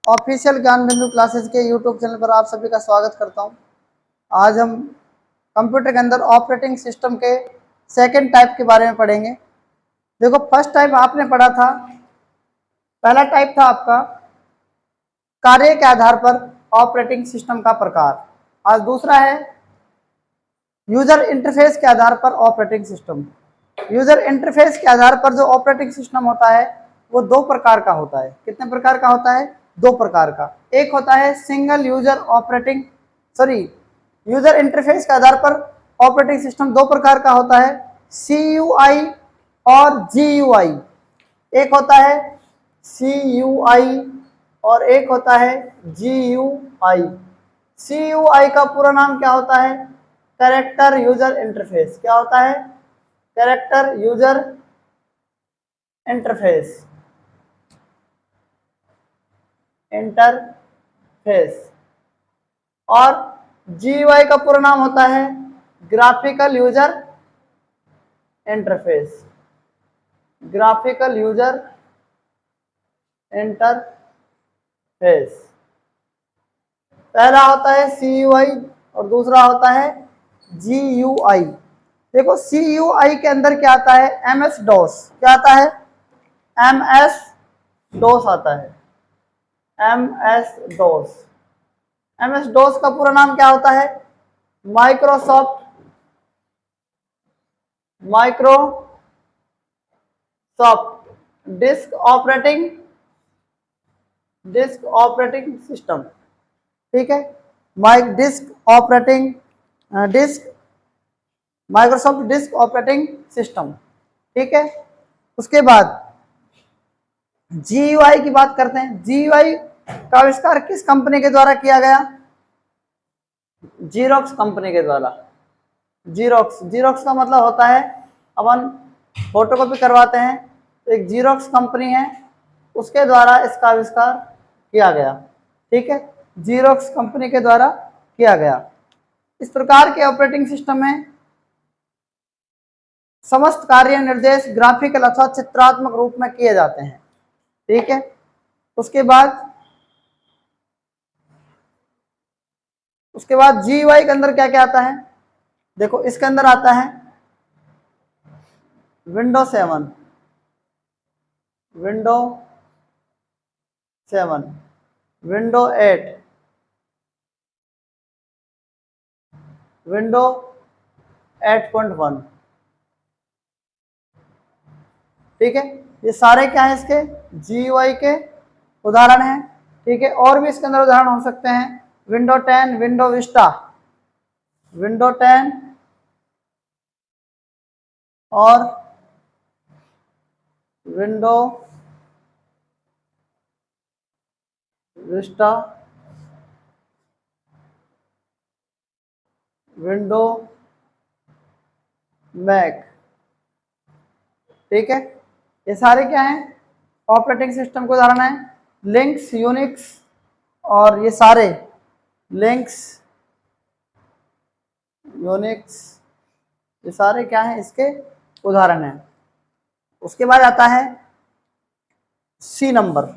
Official ज्ञान बिंदु classes के यूट्यूब चैनल पर आप सभी का स्वागत करता हूं। आज हम कंप्यूटर के अंदर ऑपरेटिंग सिस्टम के सेकंड टाइप के बारे में पढ़ेंगे। देखो, फर्स्ट टाइप आपने पढ़ा था, पहला टाइप था आपका कार्य के आधार पर ऑपरेटिंग सिस्टम का प्रकार। आज दूसरा है यूजर इंटरफेस के आधार पर ऑपरेटिंग सिस्टम। यूजर इंटरफेस के आधार पर जो ऑपरेटिंग सिस्टम होता है वो दो प्रकार का होता है। कितने प्रकार का होता है? दो प्रकार का। एक होता है सिंगल यूजर यूजर इंटरफेस के आधार पर ऑपरेटिंग सिस्टम दो प्रकार का होता है, CUI और GUI। एक होता है CUI और एक होता है GUI। CUI का पूरा नाम क्या होता है? Character user interface. क्या होता है? Character user interface. और GUI का पूरा नाम होता है graphical user interface. Graphical user interface. पहला होता है CUI और दूसरा होता है GUI। देखो, CUI के अंदर क्या आता है? MS DOS। क्या आता है? MS DOS आता है। MS DOS। MS DOS का पूरा नाम क्या होता है? Microsoft disk operating system. ठीक है, माइक्रोसॉफ्ट डिस्क ऑपरेटिंग सिस्टम। ठीक है, उसके बाद GUI की बात करते हैं। GUI का आविष्कार किस कंपनी के द्वारा किया गया? जीरोक्स कंपनी के द्वारा। जीरोक्स का मतलब होता है, अपन फोटोकॉपी करवाते हैं तो एक जीरोक्स कंपनी है, उसके द्वारा इसका आविष्कार किया गया। ठीक है, जीरोक्स कंपनी के द्वारा किया गया। इस प्रकार के ऑपरेटिंग सिस्टम में समस्त कार्य निर्देश ग्राफिकल अथवा चित्रात्मक रूप में किए जाते हैं। ठीक है, उसके बाद GUI के अंदर क्या क्या आता है? देखो, इसके अंदर आता है विंडो 7, विंडो 8, विंडो 8.1। ठीक है, ये सारे क्या है? इसके GUI के उदाहरण हैं। ठीक है, और भी इसके अंदर उदाहरण हो सकते हैं, विंडो 10, विंडो विस्टा, विंडो 10 और विंडो विस्टा, विंडो मैक। ठीक है, ये सारे क्या हैं? ऑपरेटिंग सिस्टम के उदाहरण हैं। लिनक्स, यूनिक्स और ये सारे लिनक्स, यूनिक्स, ये सारे क्या हैं? इसके उदाहरण हैं। उसके बाद आता है सी नंबर।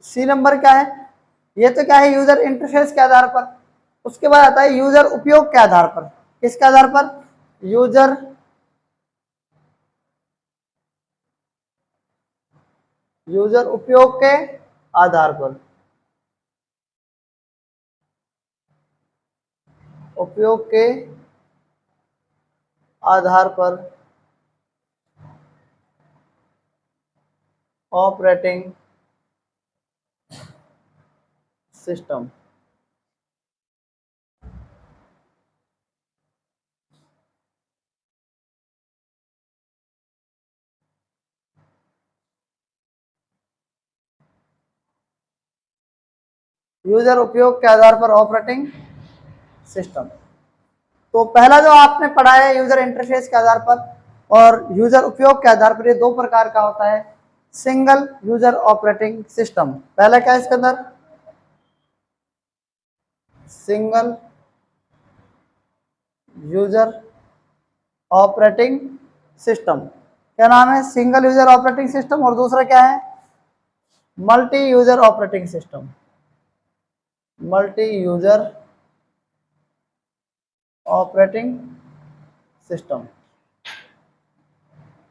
सी नंबर क्या है? ये तो क्या है? यूजर इंटरफेस के आधार पर। उसके बाद आता है यूजर उपयोग के आधार पर। किसके आधार पर? यूजर उपयोग के आधार पर। उपयोग के आधार पर ऑपरेटिंग सिस्टम। यूजर उपयोग के आधार पर ऑपरेटिंग सिस्टम। तो पहला जो आपने पढ़ा है यूजर इंटरफेस के आधार पर और यूजर उपयोग के आधार पर, ये दो प्रकार का होता है। सिंगल यूजर ऑपरेटिंग सिस्टम, पहला क्या है इसके अंदर? Single user operating system. क्या नाम है? Single user operating system. और दूसरा क्या है? Multi user operating system, multi user operating system.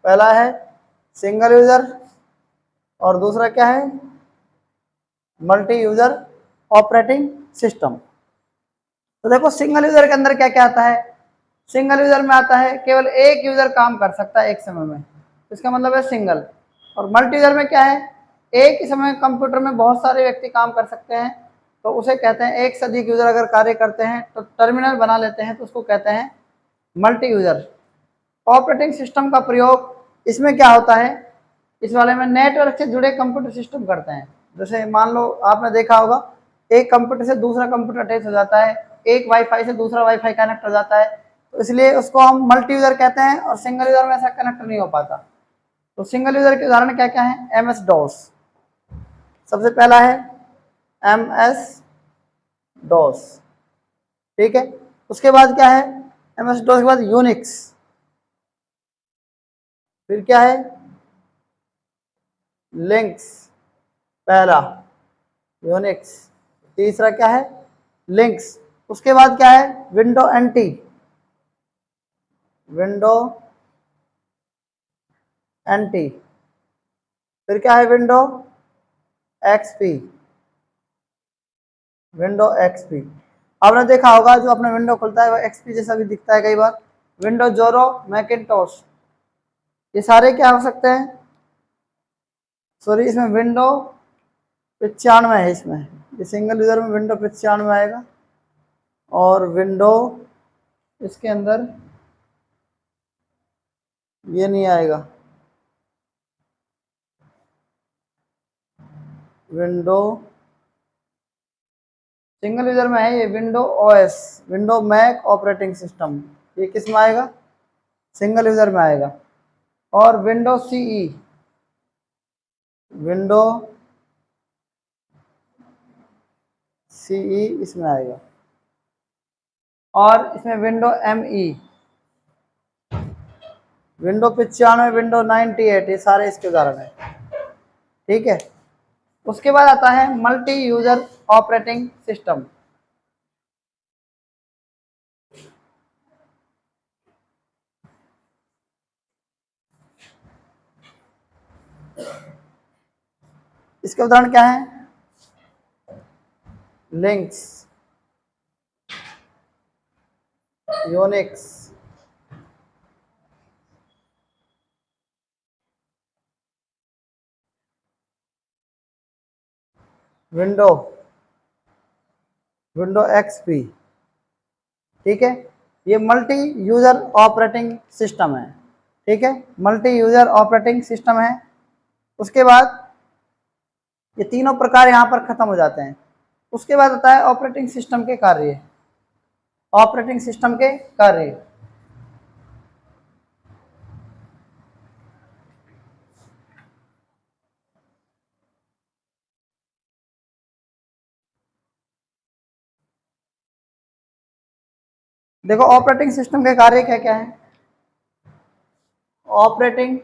पहला है सिंगल यूजर और दूसरा क्या है, मल्टी यूजर ऑपरेटिंग सिस्टम। तो देखो सिंगल यूजर के अंदर क्या क्या आता है, सिंगल यूजर में आता है केवल एक यूजर काम कर सकता है एक समय में, इसका मतलब है सिंगल। और मल्टी यूजर में क्या है, एक ही समय कंप्यूटर में बहुत सारे व्यक्ति काम कर सकते हैं, तो उसे कहते हैं एक से अधिक यूजर अगर कार्य करते हैं तो टर्मिनल बना लेते हैं तो उसको कहते हैं मल्टी यूजर। ऑपरेटिंग सिस्टम का प्रयोग इसमें क्या होता है, इस वाले में नेटवर्क से जुड़े कंप्यूटर सिस्टम करते हैं। जैसे मान लो आपने देखा होगा एक कंप्यूटर से दूसरा कंप्यूटर अटैच हो जाता है, एक वाईफाई से दूसरा वाईफाई कनेक्ट हो जाता है, तो इसलिए उसको हम मल्टी यूजर कहते हैं। और सिंगल यूजर में ऐसा कनेक्ट नहीं हो पाता। तो सिंगल यूजर के उदाहरण क्या क्या है, एमएस डॉस सबसे पहला है, एमएस डॉस, ठीक है। उसके बाद क्या है, एमएस डॉस के बाद यूनिक्स, फिर क्या है लिंक्स, पहला यूनिक्स, तीसरा क्या है लिंक्स। उसके बाद क्या है विंडो एनटी, विंडो एनटी, फिर क्या है विंडो एक्सपी, विंडो एक्सपी। आपने देखा होगा जो अपना विंडो खुलता है वो एक्सपी जैसा भी दिखता है कई बार। विंडो जोरो, मैकिनटॉश, ये सारे क्या हो सकते हैं, सॉरी इसमें विंडो 95 है, इसमें ये सिंगल यूजर में विंडो 95 आएगा और विंडो इसके अंदर ये नहीं आएगा, विंडो सिंगल यूजर में है ये window OS, window Mac operating system, ये किस में आएगा, सिंगल यूजर में आएगा। और विंडो सीई, विंडो सीई इसमें आएगा। और इसमें विंडो एमई, विंडो 95, विंडो 98, ये सारे इसके उदाहरण है, ठीक है। उसके बाद आता है मल्टी यूजर ऑपरेटिंग सिस्टम। इसके उदाहरण क्या है, links, Unix, window, window XP, ठीक है। ये मल्टी यूजर ऑपरेटिंग सिस्टम है, ठीक है, मल्टी यूजर ऑपरेटिंग सिस्टम है। उसके बाद ये तीनों प्रकार यहाँ पर खत्म हो जाते हैं। उसके बाद आता है ऑपरेटिंग सिस्टम के कार्य, ऑपरेटिंग सिस्टम के कार्य। देखो ऑपरेटिंग सिस्टम के कार्य क्या क्या है, ऑपरेटिंग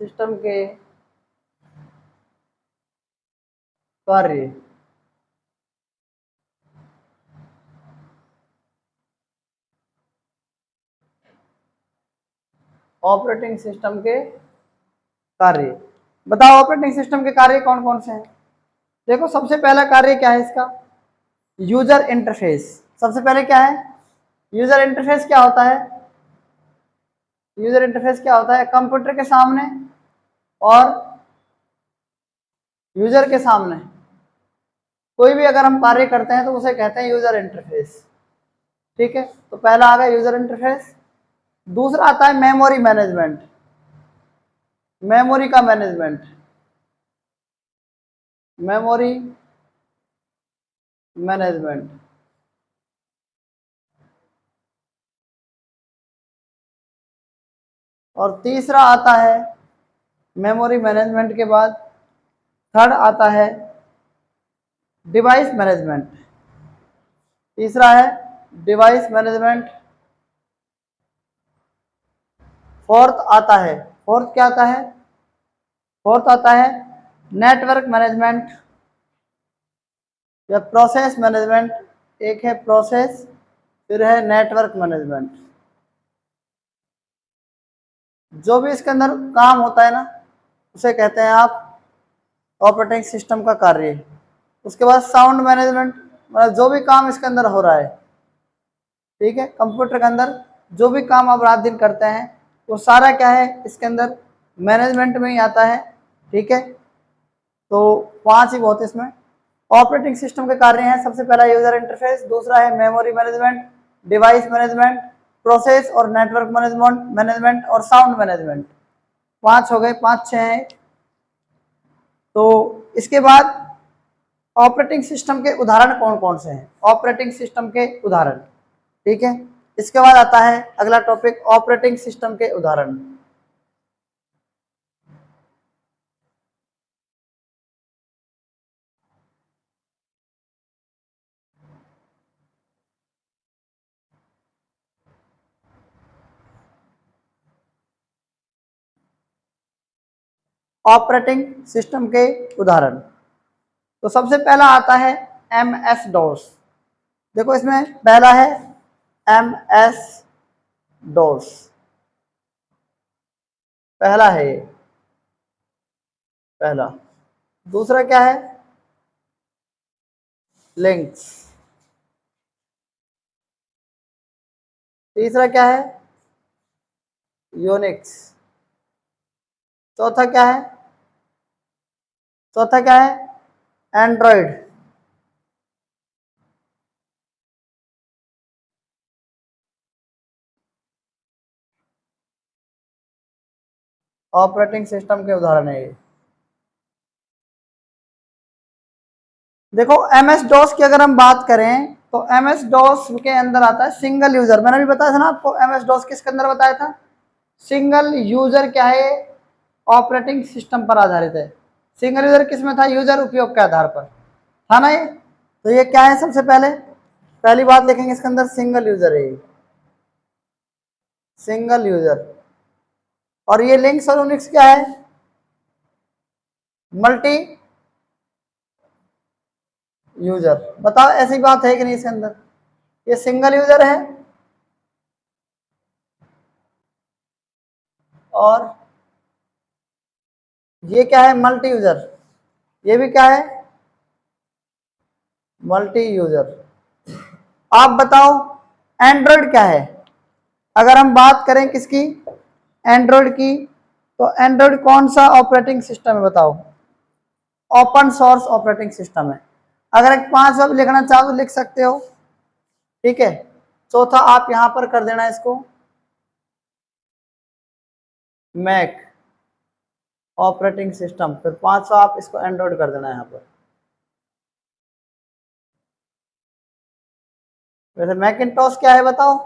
सिस्टम के कार्य, ऑपरेटिंग सिस्टम के कार्य। बताओ ऑपरेटिंग सिस्टम के कार्य कौन कौन से हैं। देखो सबसे पहला कार्य क्या है इसका, यूजर इंटरफेस। सबसे पहले क्या है, यूजर इंटरफेस क्या होता है, यूजर इंटरफेस क्या होता है, कंप्यूटर के सामने और यूजर के सामने कोई भी अगर हम कार्य करते हैं तो उसे कहते हैं यूजर इंटरफेस, ठीक है। तो पहला आ गया यूजर इंटरफेस। दूसरा आता है मेमोरी मैनेजमेंट, मेमोरी का मैनेजमेंट, मेमोरी मैनेजमेंट। और तीसरा आता है मेमोरी मैनेजमेंट के बाद थर्ड आता है डिवाइस मैनेजमेंट, तीसरा है डिवाइस मैनेजमेंट। फोर्थ क्या आता है? फोर्थ आता है नेटवर्क मैनेजमेंट या प्रोसेस मैनेजमेंट। एक है प्रोसेस, फिर है नेटवर्क मैनेजमेंट। जो भी इसके अंदर काम होता है ना, उसे कहते हैं आप ऑपरेटिंग सिस्टम का कार्य। उसके बाद साउंड मैनेजमेंट, मतलब जो भी काम इसके अंदर हो रहा है, ठीक है, कंप्यूटर के अंदर जो भी काम आप रात दिन करते हैं वो सारा क्या है, इसके अंदर मैनेजमेंट में ही आता है। ठीक है, तो 5 ही बहुत इसमें ऑपरेटिंग सिस्टम के कार्य हैं। सबसे पहला यूजर इंटरफेस, दूसरा है memory management, device management, process और नेटवर्क मैनेजमेंट और साउंड मैनेजमेंट। 5 हो गए, 5-6 हैं। तो इसके बाद ऑपरेटिंग सिस्टम के उदाहरण कौन कौन से हैं? ऑपरेटिंग सिस्टम के उदाहरण, ठीक है। इसके बाद आता है अगला टॉपिक, ऑपरेटिंग सिस्टम के उदाहरण। ऑपरेटिंग सिस्टम के उदाहरण, तो सबसे पहला आता है MS डॉस। देखो इसमें पहला है MS डॉस, पहला है ये, पहला। दूसरा क्या है? लिंक्स। तीसरा क्या है? यूनिक्स। चौथा क्या है? चौथा क्या है? एंड्रॉइड। ऑपरेटिंग सिस्टम के उदाहरण है ये। देखो MS डॉस की अगर हम बात करें तो MS डॉस के अंदर आता है सिंगल यूजर। मैंने भी बताया था ना आपको, MS डॉस किसके अंदर बताया था? सिंगल यूजर क्या है, ऑपरेटिंग सिस्टम पर आधारित है। सिंगल यूजर किसमें था? यूजर उपयोग के आधार पर था ना ये। तो ये क्या है? सबसे पहले पहली बात लिखेंगे इसके अंदर, सिंगल यूजर है, सिंगल यूजर। और ये लिंक्स और यूनिक्स क्या है? Multi user. बताओ ऐसी बात है कि नहीं इसके अंदर? ये सिंगल यूजर है और ये क्या है? Multi user. ये भी क्या है? Multi user. आप बताओ एंड्रॉइड क्या है? अगर हम बात करें किसकी, एंड्रॉइड की, तो एंड्रॉइड कौन सा ऑपरेटिंग सिस्टम है बताओ? ओपन सोर्स ऑपरेटिंग सिस्टम है। अगर एक 5 वर्ब लिखना चाहो तो लिख सकते हो, ठीक है। चौथा आप यहां पर कर देना इसको मैक ऑपरेटिंग सिस्टम, फिर 5वां आप इसको एंड्रॉइड कर देना यहां पर। वैसे मैकिंटॉश क्या है बताओ?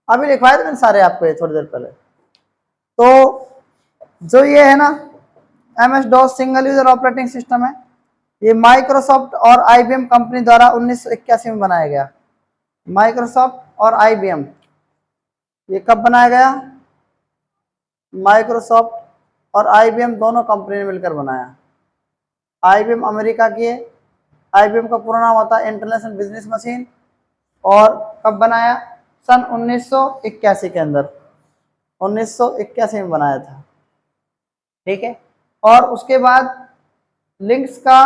अभी लिखवाए थे मैंने सारे आपको ये थोड़ी देर पहले। तो जो ये है ना MS DOS single user operating system है, ये माइक्रोसॉफ्ट और IBM कंपनी द्वारा 1981 में बनाया गया। माइक्रोसॉफ्ट और IBM, ये कब बनाया गया? माइक्रोसॉफ्ट और IBM दोनों कंपनी ने मिलकर बनाया। IBM अमेरिका की है, IBM का पूरा नाम होता है इंटरनेशनल बिजनेस मशीन। और कब बनाया? सन 1981 के अंदर, 1981 में बनाया था, ठीक है। और उसके बाद लिंक्स का,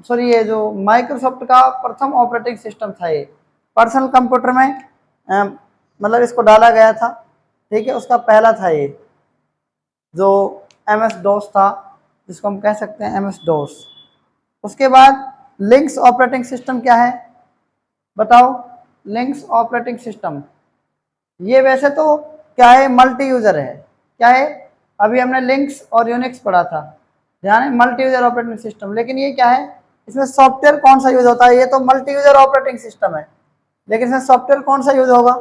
सॉरी, ये जो माइक्रोसॉफ्ट का प्रथम ऑपरेटिंग सिस्टम था, ये पर्सनल कंप्यूटर में मतलब इसको डाला गया था, ठीक है। उसका पहला था ये जो MS डॉस था, जिसको हम कह सकते हैं MS डॉस। उसके बाद लिंक्स ऑपरेटिंग सिस्टम क्या है बताओ? लिंक्स ऑपरेटिंग सिस्टम ये वैसे तो क्या है? मल्टी यूजर है। क्या है? अभी हमने लिंक्स और यूनिक्स पढ़ा था, ध्यान है, मल्टी यूजर ऑपरेटिंग सिस्टम। लेकिन ये क्या है? इसमें सॉफ्टवेयर कौन सा यूज होता है? ये तो मल्टी यूजर ऑपरेटिंग सिस्टम है, लेकिन इसमें सॉफ्टवेयर कौन सा यूज होगा?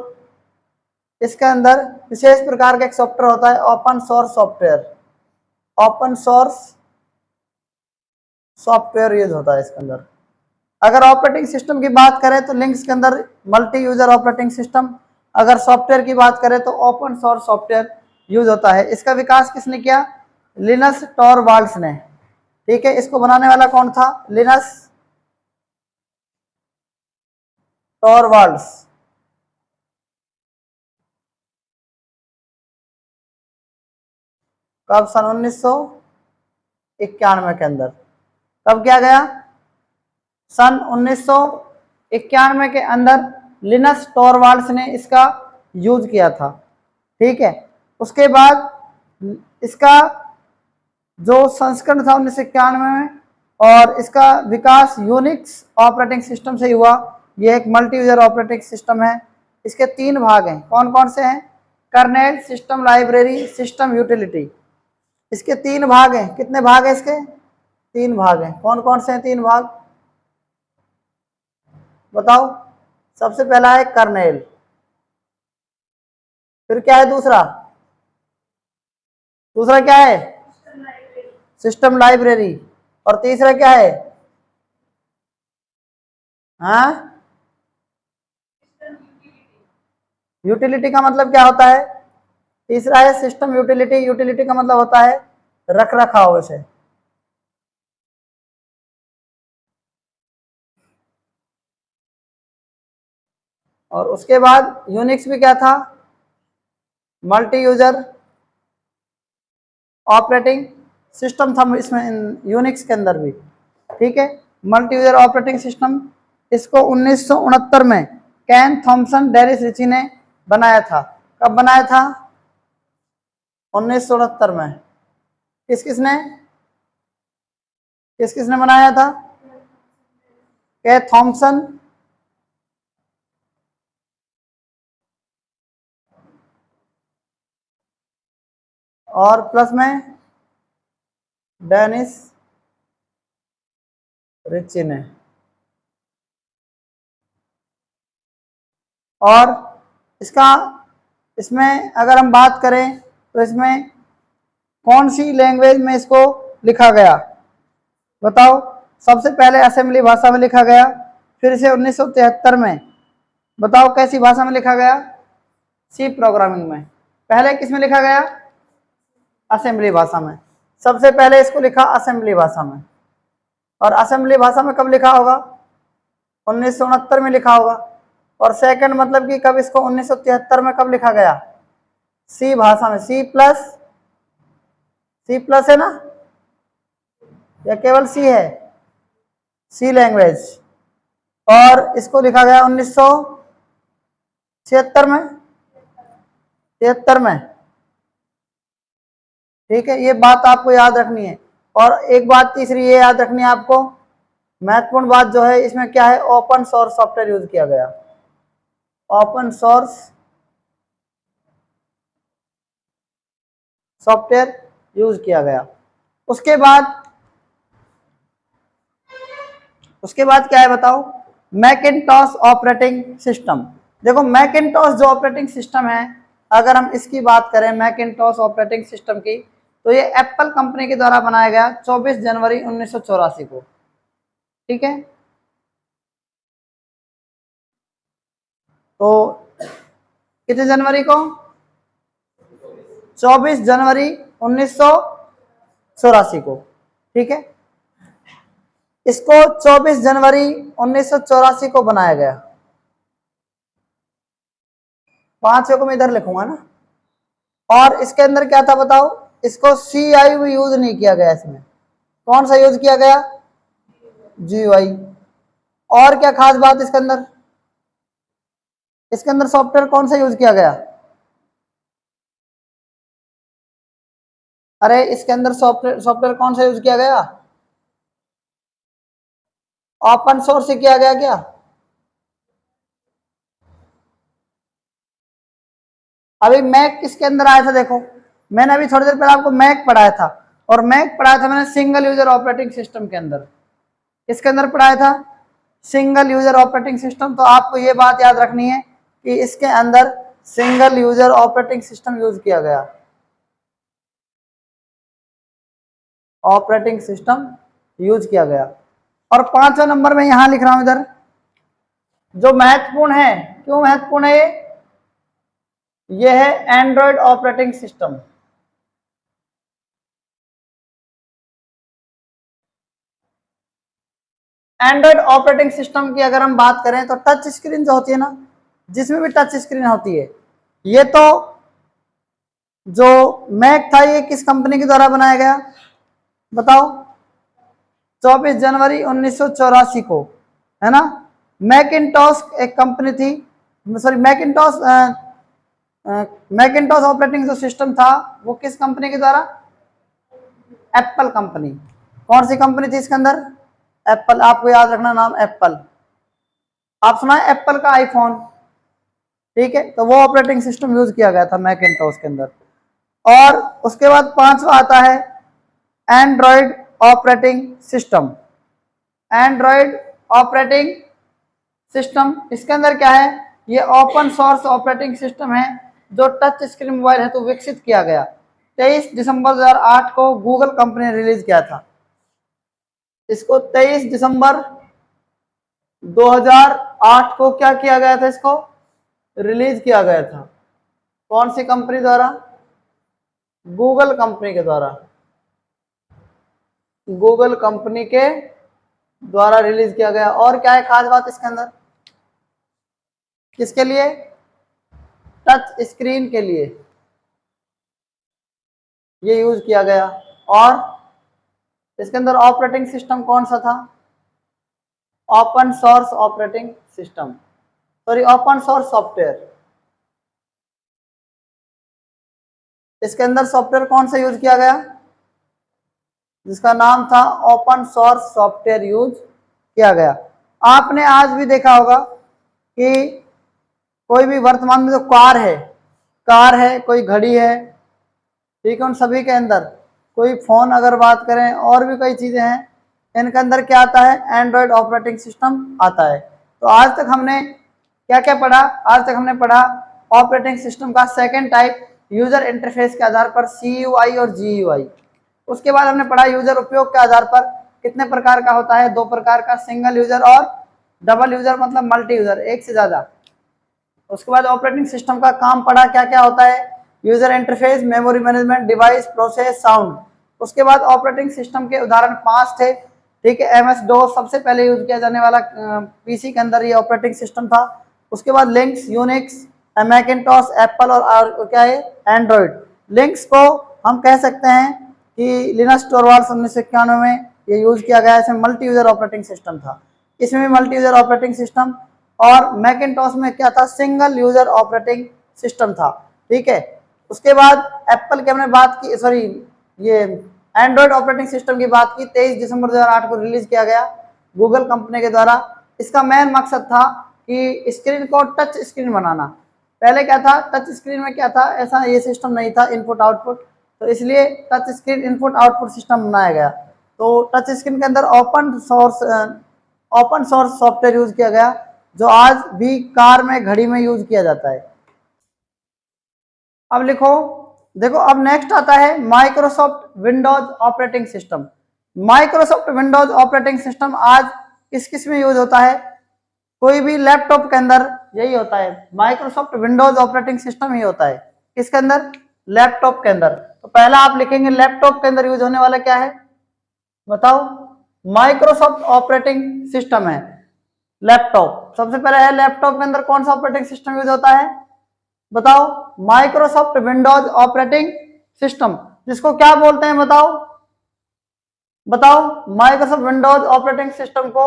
इसके अंदर विशेष प्रकार का एक सॉफ्टवेयर होता है, open source software. Open source software use होता है इसके अंदर। अगर ऑपरेटिंग सिस्टम की बात करें तो लिनक्स के अंदर मल्टी यूजर ऑपरेटिंग सिस्टम, अगर सॉफ्टवेयर की बात करें तो ओपन सोर्स सॉफ्टवेयर यूज होता है। इसका विकास किसने किया? लिनस टॉरवाल्ड्स ने। ठीक है, इसको बनाने वाला कौन था? लिनस टॉरवाल्ड्स। कब? सन 1991 के अंदर। कब किया गया? सन 1991 के अंदर लिनस टॉरवाल्ड्स ने इसका यूज किया था। ठीक है, उसके बाद इसका जो संस्करण था 1991 में, और इसका विकास यूनिक्स ऑपरेटिंग सिस्टम से हुआ। यह एक मल्टी यूजर ऑपरेटिंग सिस्टम है। इसके 3 भाग हैं। कौन कौन से हैं? Kernel, system library, system utility. इसके 3 भाग हैं। कितने भाग हैं इसके? 3 भाग हैं। कौन कौन से हैं 3 भाग? बताओ। सबसे पहला है कर्नेल, फिर क्या है दूसरा? दूसरा क्या है? System library. और तीसरा क्या है? हाँ, यूटिलिटी का मतलब क्या होता है? तीसरा है सिस्टम यूटिलिटी। यूटिलिटी का मतलब होता है रख रखाव से। और उसके बाद यूनिक्स भी क्या था? मल्टी यूजर ऑपरेटिंग सिस्टम था इसमें, यूनिक्स के अंदर भी। ठीक है, मल्टी यूजर ऑपरेटिंग सिस्टम। इसको 1969 में कैन थॉमसन डेरिस रिची ने बनाया था। कब बनाया था? 1969 में। किस किसने बनाया था? के थॉमसन और प्लस में डेनिस रिची ने। और इसमें अगर हम बात करें तो इसमें कौन सी लैंग्वेज में इसको लिखा गया? बताओ। सबसे पहले असेंबली भाषा में लिखा गया, फिर इसे 1973 में बताओ कैसी भाषा में लिखा गया? सी प्रोग्रामिंग में। पहले किस में लिखा गया? असेंबली भाषा में। सबसे पहले इसको लिखा असेंबली भाषा में। और असेंबली भाषा में कब लिखा होगा? 1969 में लिखा होगा। और सेकंड मतलब कि कब इसको 1973 में कब लिखा गया? सी भाषा में। सी प्लस है ना, या केवल सी है? सी लैंग्वेज। और इसको लिखा गया 1976 में, 73 में। ठीक है, ये बात आपको याद रखनी है। और एक बात तीसरी ये याद रखनी है आपको, महत्वपूर्ण बात जो है इसमें क्या है? ओपन सोर्स सॉफ्टवेयर यूज किया गया। ओपन सोर्स सॉफ्टवेयर यूज किया गया। उसके बाद क्या है बताओ? मैकिन्टॉश ऑपरेटिंग सिस्टम। देखो, मैकिन्टॉश जो ऑपरेटिंग सिस्टम है, अगर हम इसकी बात करें मैकिन्टॉश ऑपरेटिंग सिस्टम की, तो ये एप्पल कंपनी के द्वारा बनाया गया 24 जनवरी 1984 को। ठीक है, तो कितने जनवरी को? 24 जनवरी 1984 को। ठीक है, इसको 24 जनवरी 1984 को बनाया गया। 5 को मैं इधर लिखूंगा ना। और इसके अंदर क्या था बताओ? इसको CIU यूज नहीं किया गया। इसमें कौन सा यूज किया गया? GUI। और क्या खास बात इसके अंदर सॉफ्टवेयर कौन सा यूज किया गया? अरे इसके अंदर सॉफ्टवेयर कौन सा यूज किया गया? ओपन सोर्स से किया गया क्या? अभी मैक किसके अंदर आया था? देखो, मैंने अभी थोड़ी देर पहले आपको मैक पढ़ाया था, और मैक पढ़ाया था मैंने सिंगल यूजर ऑपरेटिंग सिस्टम के अंदर। किसके अंदर पढ़ाया था? Single user operating system. तो आपको ये बात याद रखनी है कि इसके अंदर single user operating system use किया गया। ऑपरेटिंग सिस्टम यूज किया गया। और 5वां नंबर में यहां लिख रहा हूं इधर, जो महत्वपूर्ण है, क्यों महत्वपूर्ण है ये है Android operating system. Android operating system की अगर हम बात करें तो टच स्क्रीन जो होती है ना, जिसमें भी टच स्क्रीन होती है, ये तो जो मैक था ये किस कंपनी के द्वारा बनाया गया बताओ? 24 जनवरी 1984 को, है ना। मैकिंटॉश एक कंपनी थी, सॉरी मैकिंटॉश ऑपरेटिंग जो सिस्टम था वो किस कंपनी के द्वारा? Apple company. कौन सी कंपनी थी इसके अंदर? एप्पल। आपको याद रखना नाम एप्पल। आप सुना है एप्पल का आईफोन, ठीक है, तो वो ऑपरेटिंग सिस्टम यूज किया गया था मैकिंटॉश के अंदर। और उसके बाद 5वां आता है Android operating system. Android operating system, इसके अंदर क्या है, ये ओपन सोर्स ऑपरेटिंग सिस्टम है जो टच स्क्रीन मोबाइल है तो विकसित किया गया। 23 दिसंबर 2008 को गूगल कंपनी ने रिलीज किया था इसको। 23 दिसंबर 2008 को क्या किया गया था, इसको रिलीज किया गया था। कौन सी कंपनी द्वारा? गूगल कंपनी के द्वारा। गूगल कंपनी के द्वारा रिलीज किया गया। और क्या है खास बात इसके अंदर? किसके लिए? टच स्क्रीन के लिए ये यूज किया गया। और इसके अंदर ऑपरेटिंग सिस्टम कौन सा था? Open source operating system, sorry open source software. इसके अंदर सॉफ्टवेयर कौन सा यूज किया गया? जिसका नाम था ओपन सोर्स सॉफ्टवेयर यूज किया गया। आपने आज भी देखा होगा कि कोई भी वर्तमान में जो कार है, कोई घड़ी है, ठीक है, उन सभी के अंदर कोई फोन अगर बात करें और भी कई चीजें हैं, इनके अंदर क्या आता है? एंड्रॉयड ऑपरेटिंग सिस्टम आता है। तो आज तक हमने क्या क्या पढ़ा? आज तक हमने पढ़ा ऑपरेटिंग सिस्टम का सेकेंड टाइप यूजर इंटरफेस के आधार पर CUI और GUI। उसके बाद हमने पढ़ा यूजर उपयोग के आधार पर कितने प्रकार का होता है? 2 प्रकार का, सिंगल यूजर और डबल यूजर मतलब मल्टी यूजर, एक से ज्यादा। उसके बाद ऑपरेटिंग सिस्टम का काम पढ़ा, क्या क्या होता है? User interface, memory management, device, process, sound. उसके बाद ऑपरेटिंग सिस्टम के उदाहरण 5 थे, ठीक है। MS-DOS सबसे पहले यूज किया जाने वाला पीसी के अंदर ये ऑपरेटिंग सिस्टम था। उसके बाद लिनक्स, यूनिक्स, मैकिंटॉश, एप्पल और क्या है? एंड्रॉयड। लिनक्स को हम कह सकते हैं कि लिनक्स टोरवाल्ड्स 1991 में ये यूज किया गया। इसमें मल्टी यूजर ऑपरेटिंग सिस्टम था, इसमें भी मल्टी यूजर ऑपरेटिंग सिस्टम। और मैकिंटॉश में क्या था? सिंगल यूजर ऑपरेटिंग सिस्टम था, ठीक है। उसके बाद एप्पल की हमने बात की, सॉरी ये एंड्रॉयड ऑपरेटिंग सिस्टम की बात की, 23 दिसंबर 2008 को रिलीज किया गया गूगल कंपनी के द्वारा। इसका मेन मकसद था कि स्क्रीन को टच स्क्रीन बनाना। पहले क्या था? टच स्क्रीन में क्या था? ऐसा ये सिस्टम नहीं था इनपुट आउटपुट, तो इसलिए touch screen input output system बनाया गया। तो टच स्क्रीन के अंदर ओपन सोर्स सॉफ्टवेयर यूज किया गया जो आज भी कार में, घड़ी में यूज किया जाता है। अब लिखो, देखो अब नेक्स्ट आता है Microsoft Windows operating system. Microsoft Windows operating system आज किस किस में यूज होता है? कोई भी लैपटॉप के अंदर यही होता है, माइक्रोसॉफ्ट विंडोज ऑपरेटिंग सिस्टम ही होता है। किसके अंदर? लैपटॉप के अंदर। तो पहला आप लिखेंगे लैपटॉप के अंदर यूज होने वाला क्या है बताओ? माइक्रोसॉफ्ट ऑपरेटिंग सिस्टम है लैपटॉप। सबसे पहले है लैपटॉप के अंदर कौन सा ऑपरेटिंग सिस्टम यूज होता है बताओ? Microsoft Windows operating system. जिसको क्या बोलते हैं बताओ? माइक्रोसॉफ्ट विंडोज ऑपरेटिंग सिस्टम को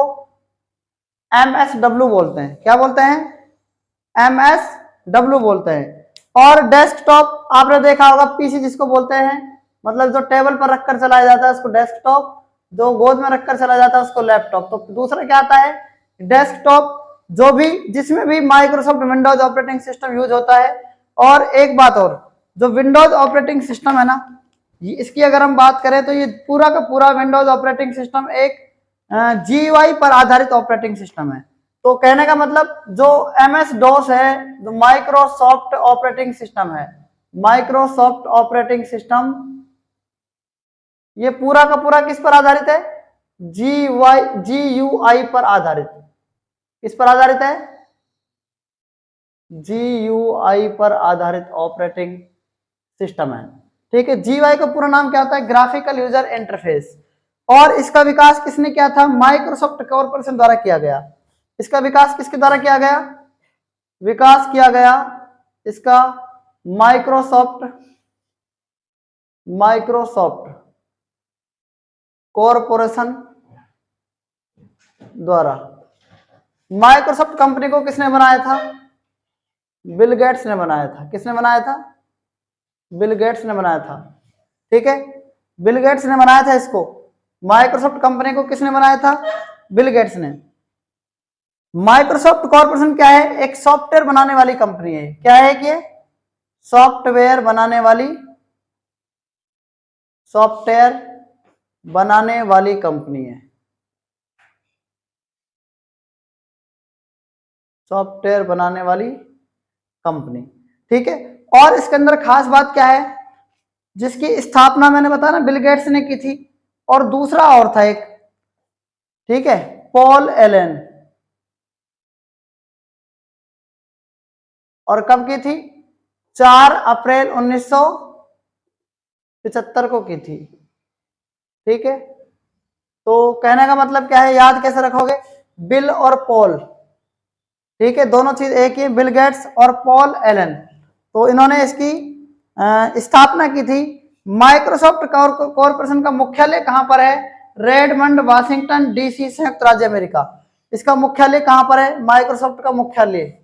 MSW बोलते हैं। क्या बोलते हैं? MSW बोलते हैं। और डेस्कटॉप आपने देखा होगा, पीसी जिसको बोलते हैं, मतलब जो टेबल पर रखकर चलाया जाता है उसको डेस्कटॉप, जो गोद में रखकर चलाया जाता है उसको लैपटॉप। तो दूसरा क्या आता है? डेस्कटॉप, जो भी जिसमें भी Microsoft Windows operating system use होता है। और एक बात और, जो विंडोज ऑपरेटिंग सिस्टम है ना, इसकी अगर हम बात करें तो ये पूरा का पूरा विंडोज ऑपरेटिंग सिस्टम एक GUI पर आधारित ऑपरेटिंग सिस्टम है। तो कहने का मतलब जो MS-DOS है, जो माइक्रोसॉफ्ट ऑपरेटिंग सिस्टम है, माइक्रोसॉफ्ट ऑपरेटिंग सिस्टम ये पूरा का पूरा किस पर आधारित है? GUI पर आधारित। किस पर आधारित है? GUI पर आधारित ऑपरेटिंग सिस्टम है। ठीक है, GUI का पूरा नाम क्या होता है? Graphical user interface. और इसका विकास किसने किया था? माइक्रोसॉफ्ट कॉर्पोरेशन द्वारा किया गया। इसका विकास किसके द्वारा किया गया? विकास किया गया इसका माइक्रोसॉफ्ट कॉर्पोरेशन द्वारा। माइक्रोसॉफ्ट कंपनी को किसने बनाया था? बिल गेट्स ने बनाया था। किसने बनाया था? बिल गेट्स ने बनाया था। ठीक है, बिल गेट्स ने बनाया था इसको। माइक्रोसॉफ्ट कंपनी को किसने बनाया था? बिल गेट्स ने। माइक्रोसॉफ्ट कॉर्पोरेशन क्या है? एक सॉफ्टवेयर बनाने वाली कंपनी है। क्या है कि सॉफ्टवेयर बनाने वाली कंपनी है। सॉफ्टवेयर बनाने वाली कंपनी। ठीक है, और इसके अंदर खास बात क्या है? जिसकी स्थापना मैंने बताया ना बिल गेट्स ने की थी, और दूसरा और था एक, ठीक है, पॉल एलन। और कब की थी? 4 अप्रैल 1975 को की थी। ठीक है, तो कहने का मतलब क्या है? याद कैसे रखोगे? बिल और पॉल। ठीक है, दोनों चीज एक ही, बिल गेट्स और पॉल एलन। तो इन्होंने इसकी स्थापना की थी। माइक्रोसॉफ्ट कॉर्पोरेशन का मुख्यालय कहां पर है? रेडमंड, वाशिंगटन डीसी, संयुक्त राज्य अमेरिका। इसका मुख्यालय कहां पर है? माइक्रोसॉफ्ट का मुख्यालय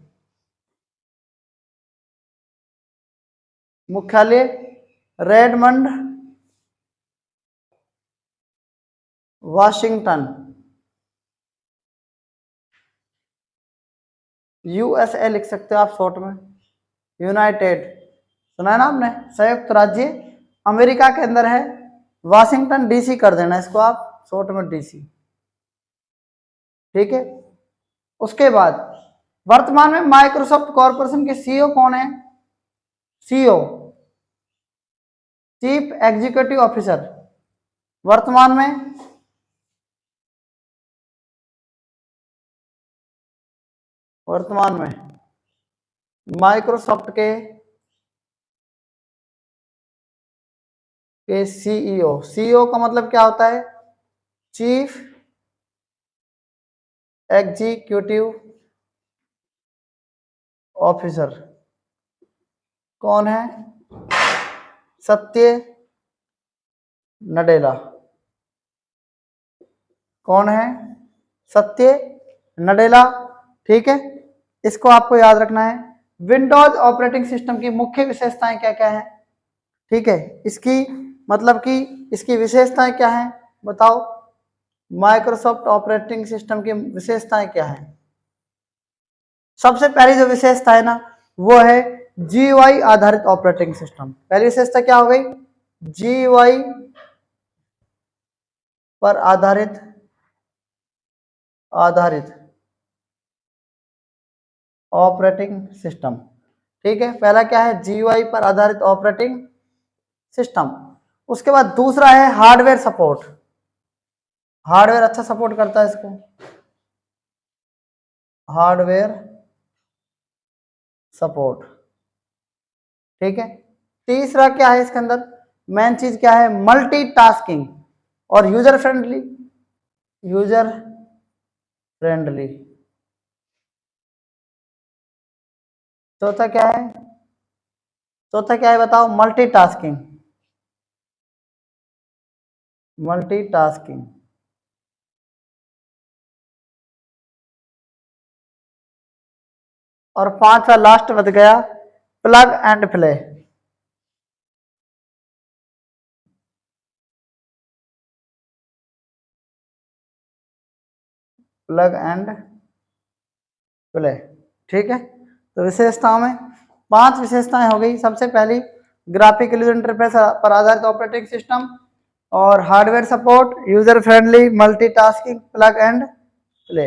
रेडमंड, वाशिंगटन, यूएसए लिख सकते हो आप शॉर्ट में, यूनाइटेड, सुना है ना आपने, संयुक्त राज्य अमेरिका के अंदर है। वाशिंगटन डीसी कर देना इसको आप शॉर्ट में डीसी। ठीक है, उसके बाद वर्तमान में माइक्रोसॉफ्ट कॉर्पोरेशन के सीईओ कौन है? CEO, chief executive officer. वर्तमान में माइक्रोसॉफ्ट के सीईओ। सीईओ का मतलब क्या होता है? Chief executive officer. कौन है? सत्य नडेला। कौन है? सत्य नडेला। ठीक है, इसको आपको याद रखना है। विंडोज ऑपरेटिंग सिस्टम की मुख्य विशेषताएं क्या क्या है? ठीक है, इसकी मतलब कि इसकी विशेषताएं क्या हैं बताओ? माइक्रोसॉफ्ट ऑपरेटिंग सिस्टम की विशेषताएं क्या है? सबसे पहली जो विशेषता है ना, वो है GUI आधारित ऑपरेटिंग सिस्टम। पहली विशेषता क्या हो गई? GUI पर आधारित ऑपरेटिंग सिस्टम। ठीक है, पहला क्या है? GUI पर आधारित ऑपरेटिंग सिस्टम। उसके बाद दूसरा है हार्डवेयर सपोर्ट। हार्डवेयर अच्छा सपोर्ट करता है इसको, हार्डवेयर सपोर्ट। ठीक है, तीसरा क्या है इसके अंदर? मेन चीज क्या है? मल्टीटास्किंग और यूजर फ्रेंडली। चौथा क्या है? बताओ? मल्टीटास्किंग। और पांचवा लास्ट बच गया, plug and play. Plug and play. ठीक है, तो विशेषताओं में 5 विशेषताएं हो गई। सबसे पहली ग्राफिकल यूजर इंटरफेस पर आधारित ऑपरेटिंग सिस्टम, और hardware support, user friendly, multitasking, plug and play.